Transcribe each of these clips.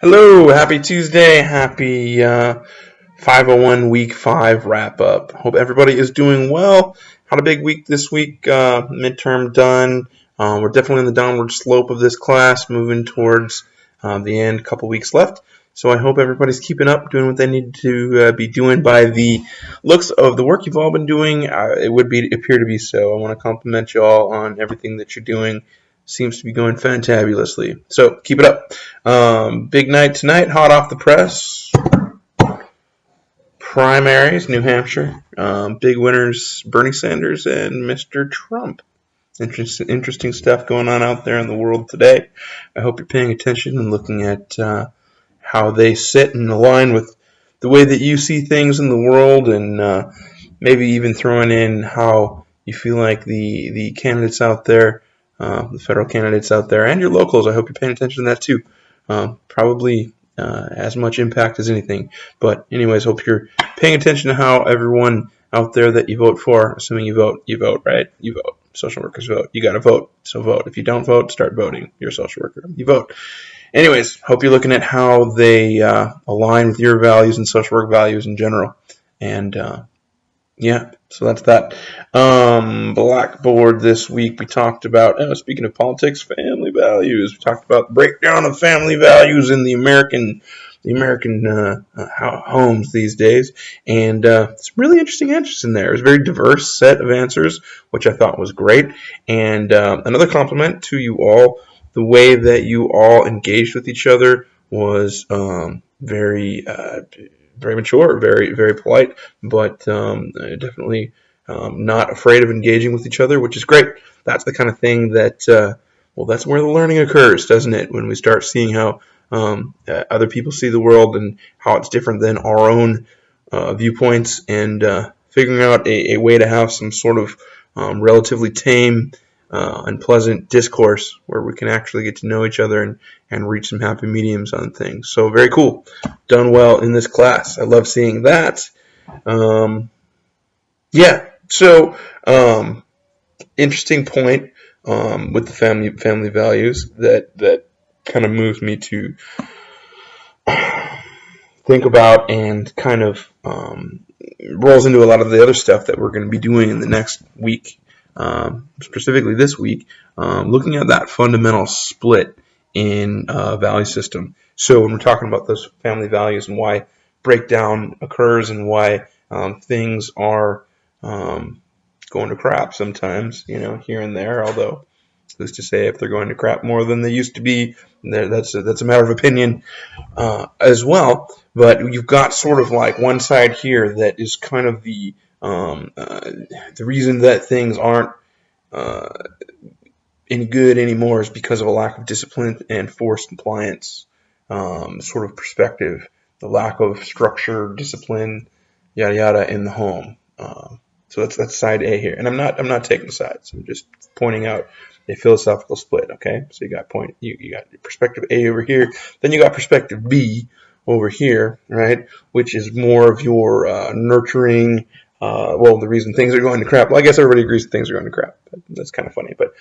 Hello, happy Tuesday, happy 501 week 5 wrap up. Hope everybody is doing well. Had a big week this week, midterm done. We're definitely in the downward slope of this class, moving towards the end, a couple weeks left. So I hope everybody's keeping up, doing what they need to be doing by the looks of the work you've all been doing. It would appear to be so. I want to compliment you all on everything that you're doing. Seems to be going fantabulously. So keep it up. Big night tonight, hot off the press. Primaries, New Hampshire. Big winners, Bernie Sanders and Mr. Trump. Interesting stuff going on out there in the world today. I hope you're paying attention and looking at how they sit and align with the way that you see things in the world, and maybe even throwing in how you feel like the candidates out there, the federal candidates out there, and your locals. I hope you're paying attention to that too. Probably as much impact as anything. But anyways, hope you're paying attention to how everyone out there that you vote for, assuming you vote, right? You vote. Social workers vote. You got to vote. So vote. If you don't vote, start voting. You're a social worker. You vote. Anyways, hope you're looking at how they align with your values and social work values in general. And yeah, so that's that. Blackboard this week, we talked about, speaking of politics, family values. We talked about the breakdown of family values in the American homes these days, and some really interesting answers in there. It was a very diverse set of answers, which I thought was great. And another compliment to you all. The way that you all engaged with each other was very mature, very polite, but definitely not afraid of engaging with each other, which is great. That's the kind of thing that, that's where the learning occurs, doesn't it? When we start seeing how other people see the world and how it's different than our own viewpoints, and figuring out a way to have some sort of relatively tame and pleasant discourse where we can actually get to know each other and reach some happy mediums on things. So very cool. Done well in this class. I love seeing that. Yeah. So interesting point with the family values that kind of moves me to think about, and kind of rolls into a lot of the other stuff that we're going to be doing in the next week, specifically this week, looking at that fundamental split in value system. So when we're talking about those family values and why breakdown occurs and why things are going to crap sometimes, here and there, although who's to say if they're going to crap more than they used to be? That's a matter of opinion as well. But you've got sort of like one side here that is kind of the reason that things aren't any good anymore is because of a lack of discipline and forced compliance sort of perspective, the lack of structure, discipline, yada yada in the home. So that's side A here, and I'm not taking sides. I'm just pointing out a philosophical split. Okay, so you got perspective A over here, then you got perspective B over here, right? Which is more of your nurturing. The reason things are going to crap. Well, I guess everybody agrees that things are going to crap. That's kind of funny, but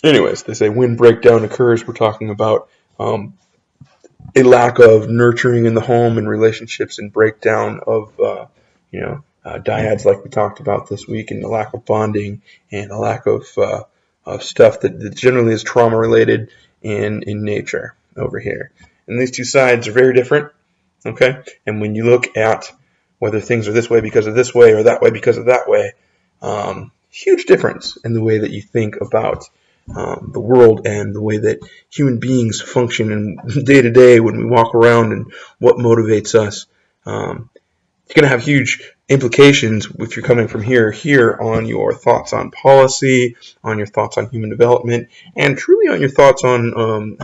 anyways, they say when breakdown occurs, we're talking about a lack of nurturing in the home and relationships, and breakdown of dyads, like we talked about this week, and the lack of bonding and a lack of stuff that generally is trauma related in nature over here. And these two sides are very different, okay? And when you look at whether things are this way because of this way or that way because of that way, huge difference in the way that you think about the world and the way that human beings function in day to day when we walk around, and what motivates us. It's going to have huge implications if you're coming from here on your thoughts on policy, on your thoughts on human development, and truly on your thoughts on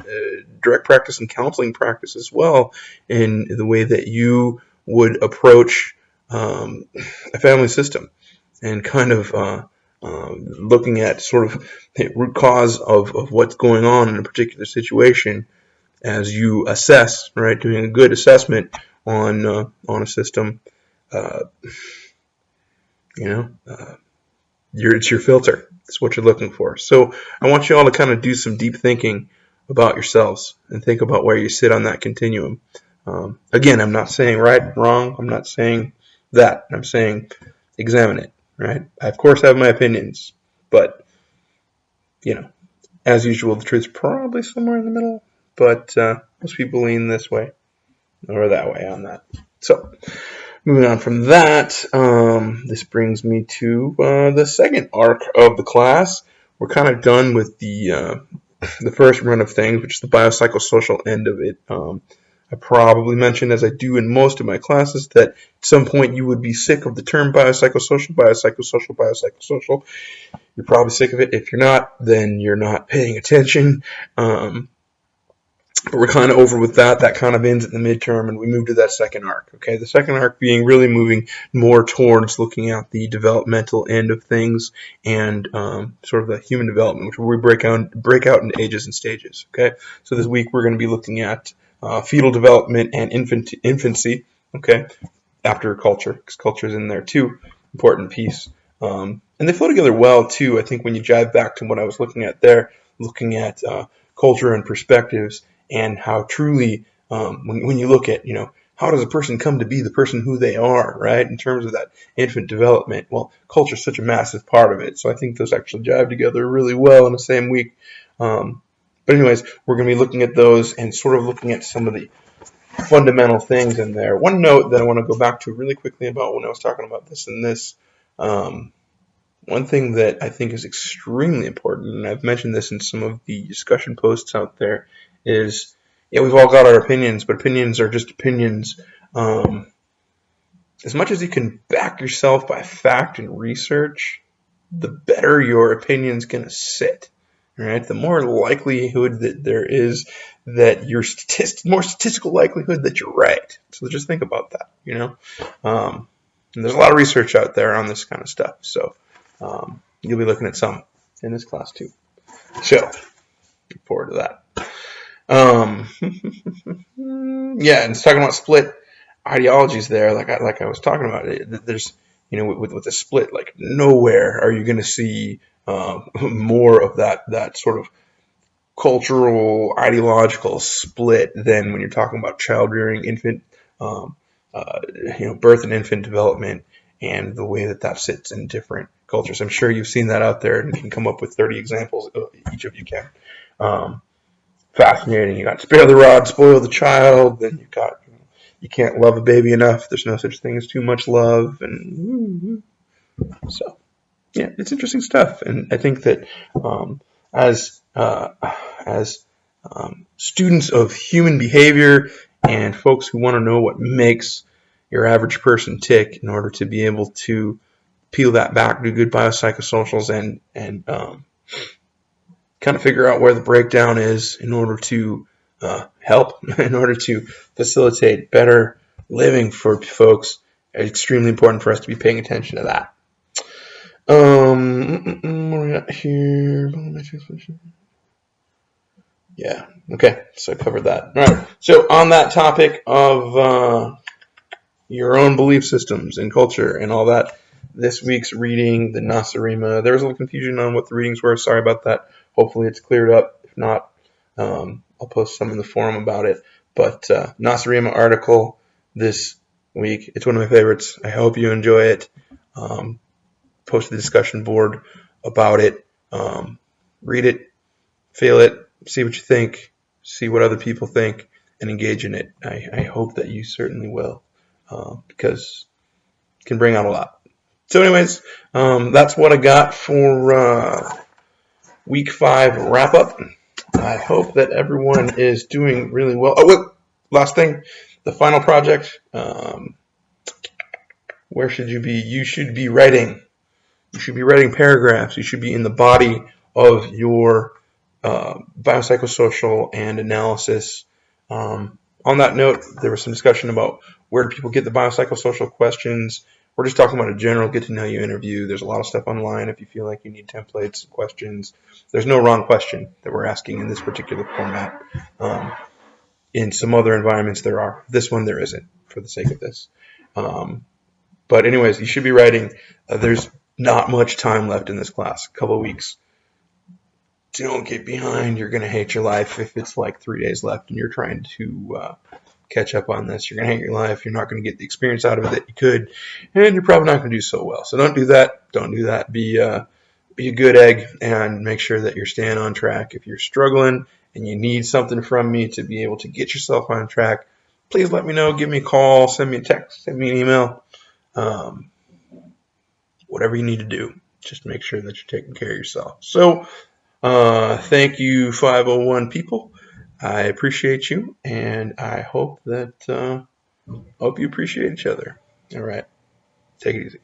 direct practice and counseling practice as well, in the way that you would approach a family system, and kind of looking at sort of the root cause of what's going on in a particular situation as you assess, right? Doing a good assessment on a system. It's your filter. It's what you're looking for. So I want you all to kind of do some deep thinking about yourselves and think about where you sit on that continuum. Again, I'm not saying right, wrong. I'm not saying that. I'm saying examine it, right? I, of course, have my opinions, but, as usual, the truth's probably somewhere in the middle, but most people lean this way or that way on that. So, moving on from that, this brings me to the second arc of the class. We're kind of done with the first run of things, which is the biopsychosocial end of it. I probably mentioned, as I do in most of my classes, that at some point you would be sick of the term biopsychosocial. You're probably sick of it. If you're not, then you're not paying attention. But we're kind of over with that. That kind of ends at the midterm, and we move to that second arc. Okay, the second arc being really moving more towards looking at the developmental end of things and sort of the human development, which we break out into ages and stages. Okay, so this week we're going to be looking at fetal development and infancy. Okay, after culture, because culture is in there too, important piece. And they flow together well too. I think when you jive back to what I was looking at there, looking at culture and perspectives, and how truly, when you look at, how does a person come to be the person who they are, right? In terms of that infant development, well, culture is such a massive part of it. So I think those actually jive together really well in the same week. But anyways, we're going to be looking at those and sort of looking at some of the fundamental things in there. One note that I want to go back to really quickly about when I was talking about this and this. One thing that I think is extremely important, and I've mentioned this in some of the discussion posts out there, is, we've all got our opinions, but opinions are just opinions. As much as you can back yourself by fact and research, the better your opinion's going to sit. Right? The more likelihood that there is that more statistical likelihood that you're right. So just think about that, And there's a lot of research out there on this kind of stuff. So you'll be looking at some in this class too. So look forward to that. Yeah, and it's talking about split ideologies there, like I was talking about. There's, with the split, like nowhere are you going to see more of that sort of cultural ideological split than when you're talking about child rearing, infant, birth and infant development, and the way that sits in different cultures. I'm sure you've seen that out there and can come up with 30 examples. Each of you can. Fascinating. You got spare the rod, spoil the child. Then you got you can't love a baby enough. There's no such thing as too much love, and so yeah, it's interesting stuff. And I think that as students of human behavior and folks who want to know what makes your average person tick in order to be able to peel that back, do good biopsychosocials, and kind of figure out where the breakdown is in order to help, in order to facilitate better living for folks. It's extremely important for us to be paying attention to that. What do we got here? Yeah, okay, so I covered that. All right, so on that topic of your own belief systems and culture and all that, this week's reading, the Nasarima, there was a little confusion on what the readings were. Sorry about that. Hopefully it's cleared up. If not, I'll post some in the forum about it. But Nasarima article this week, it's one of my favorites. I hope you enjoy it. Post the discussion board about it. Read it, feel it, see what you think, see what other people think, and engage in it. I hope that you certainly will, because it can bring out a lot. So anyways, that's what I got for week 5 wrap up. I hope that everyone is doing really well. Oh, wait, last thing, the final project. Where should you be? You should be writing. You should be writing paragraphs. You should be in the body of your biopsychosocial and analysis. On that note, there was some discussion about where do people get the biopsychosocial questions. We're just talking about a general get-to-know-you interview. There's a lot of stuff online if you feel like you need templates, questions. There's no wrong question that we're asking in this particular format. In some other environments there are. This one there isn't, for the sake of this. But anyways, you should be writing. There's not much time left in this class, a couple of weeks. don't get behind. You're going to hate your life if it's like 3 days left and you're trying to catch up on this. You're going to hate your life. You're not going to get the experience out of it that you could, and you're probably not going to do so well. So don't do that. Don't do that. Be a good egg and make sure that you're staying on track. If you're struggling and you need something from me to be able to get yourself on track, please let me know. Give me a call, send me a text, send me an email, um, whatever you need to do. Just make sure that you're taking care of yourself. So thank you, 501 people. I appreciate you, and I hope that hope you appreciate each other. All right, take it easy.